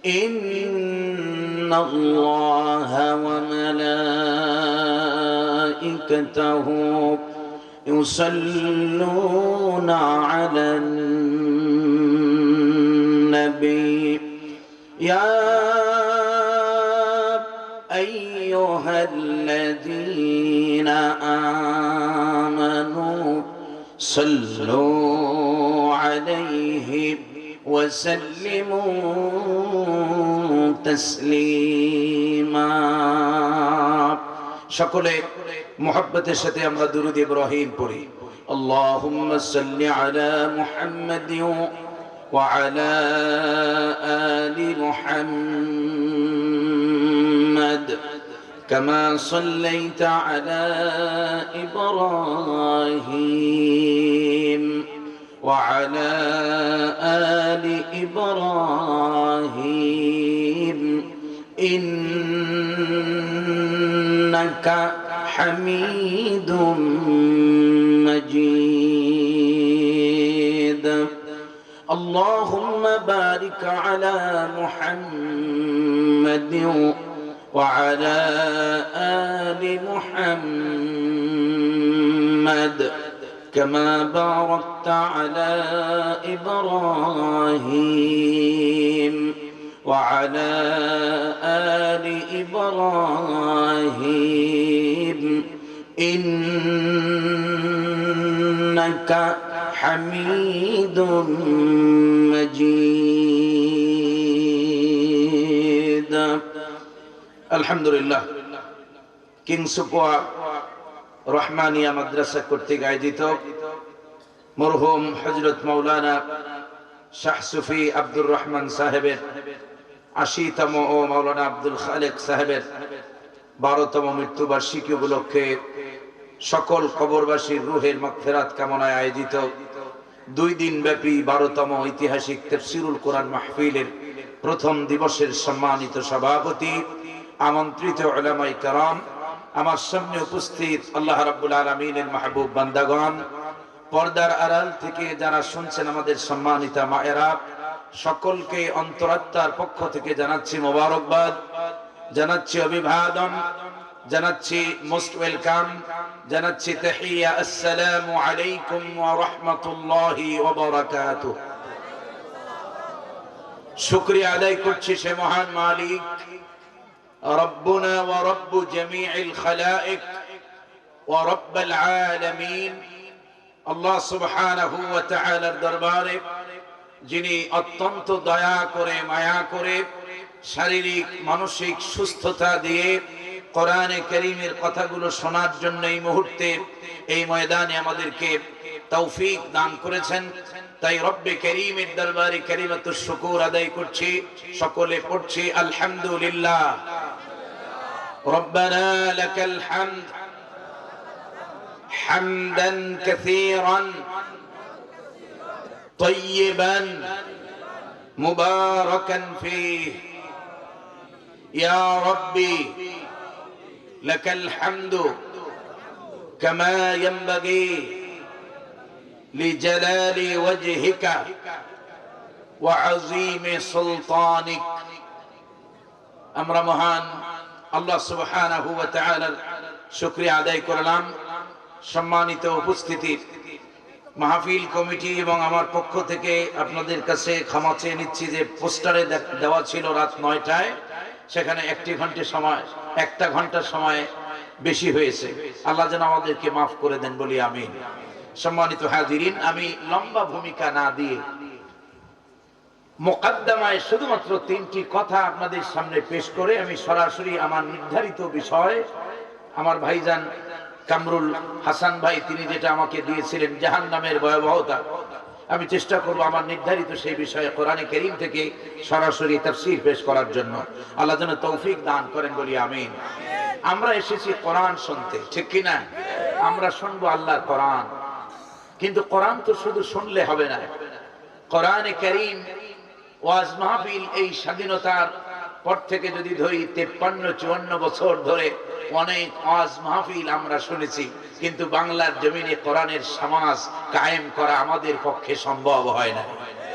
إن الله وملائكته يصلون على النبي يا أيها الذين آمنوا صلوا عليه وسلموا تسليما সকলে মুহাব্বতের সাথে আমরা দুরূদ ইব্রাহিম পড়ি আল্লাহুম্মা সাল্লি আলা মুহাম্মাদ ওয়া আলা আলি মুহাম্মাদ কামা সাল্লাইতা আলা ইব্রাহিম وعلى آل إبراهيم إنك حميد مجيد اللهم بارك على محمد وعلى آل محمد كما باركت على إبراهيم وعلى آل إبراهيم إنك حميد مجيد الحمد لله কিংসুপোয়া রহমানিয়া মাদ্রাসা কর্তৃক আয়োজিত মরহুম হযরত মাওলানা শাহ সুফি আব্দুর রহমান সাহেবের ৮০তম ও মাওলানা আব্দুল খালেক সাহেবের ১২তম মৃত্যুবার্ষিকী উপলক্ষে সকল কবরবাসীর রুহের মাগফিরাত কামনায় আয়োজিত ২ দিন ব্যাপী ১২তম ঐতিহাসিক তাফসীরুল কোরআন মাহফিলের প্রথম দিবসের সম্মানিত সভাপতি আমন্ত্রিত উলামায়ে কেরাম আমার সামনে উপস্থিত আল্লাহ রাব্বুল আলামিনের মাহবুব বান্দাগণ পর্দার আড়াল থেকে যারা শুনছেন আমাদের সম্মানিতা মায়েরা সকলকে অন্তরাত্মার পক্ষ থেকে জানাচ্ছি মোবারকবাদ জানাচ্ছি অভিবাদন জানাচ্ছি মোস্ট ওয়েলকাম জানাচ্ছি তাহিয়া আসসালামু আলাইকুম ওয়া রাহমাতুল্লাহি ওয়া বারাকাতুহু শুকরিয়া আদায় করছি সে মহান মালিক ربنا ورب جميع الخلائق ورب العالمين الله سبحانه وتعالى দরবারে যিনি অত্যন্ত দয়া করে মায়া করে শারীরিক মানসিক সুস্থতা দিয়ে কোরআনে কারীমের কথাগুলো শোনার জন্য এই মুহূর্তে এই ময়দানে আমাদেরকে তৌফিক দান করেছেন তাই রব্বে কারীমের দরবারে কালিমাতুশ শুকর আদায় করছি সকলে পড়ছি আলহামদুলিল্লাহ ربنا لك الحمد حمدا كثيرا طيبا مباركا فيه يا ربي لك الحمد كما ينبغي لجلال وجهك وعظيم سلطانك আমরা মহান আল্লাহ সুবহানাহু ওয়া তাআলার শুকরিয়া আদায় করলাম সম্মানিত উপস্থিতি মাহফিল কমিটি এবং আমার পক্ষ থেকে আপনাদের কাছে ক্ষমা চেয়ে নিচ্ছি যে পোস্টারে দেওয়া ছিল রাত ৯টায় সেখানে ১ ঘন্টা সময় বেশি হয়েছে আল্লাহ যেন আমাদেরকে মাফ করে দেন বলি আমিন সম্মানিত হাজিরিন আমি লম্বা ভূমিকা না দিয়ে মুকদ্দমায় শুধুমাত্র ৩টি কথা আপনাদের সামনে পেশ করে আমি সরাসরি আমার নির্ধারিত বিষয় আমার ভাইজান কামরুল হাসান ভাই তিনি যেটা আমাকে দিয়েছিলেন জাহান্নামের ভয়াবহতা আমি চেষ্টা করব আমার নির্ধারিত সেই বিষয়ে কোরআনে কারীম থেকে সরাসরি তাফসীর পেশ করার জন্য আল্লাহ যেন তৌফিক দান করেন বলি আমিন আমরা এসেছি কোরআন শুনতে ঠিক কি না আমরা শুনবো আল্লাহর কোরআন কিন্তু কোরআন তো শুধু শুনলে হবে না কোরআনে কারীম ওয়াজ মাহফিল এই স্বাধীনতার পর থেকে যদি ধরি 53-54 বছর ধরে অনেক ওয়াজ মাহফিল আমরা শুনেছি কিন্তু বাংলার জমিনে কোরআনের সমাজ কায়েম করা আমাদের পক্ষে সম্ভব হয় না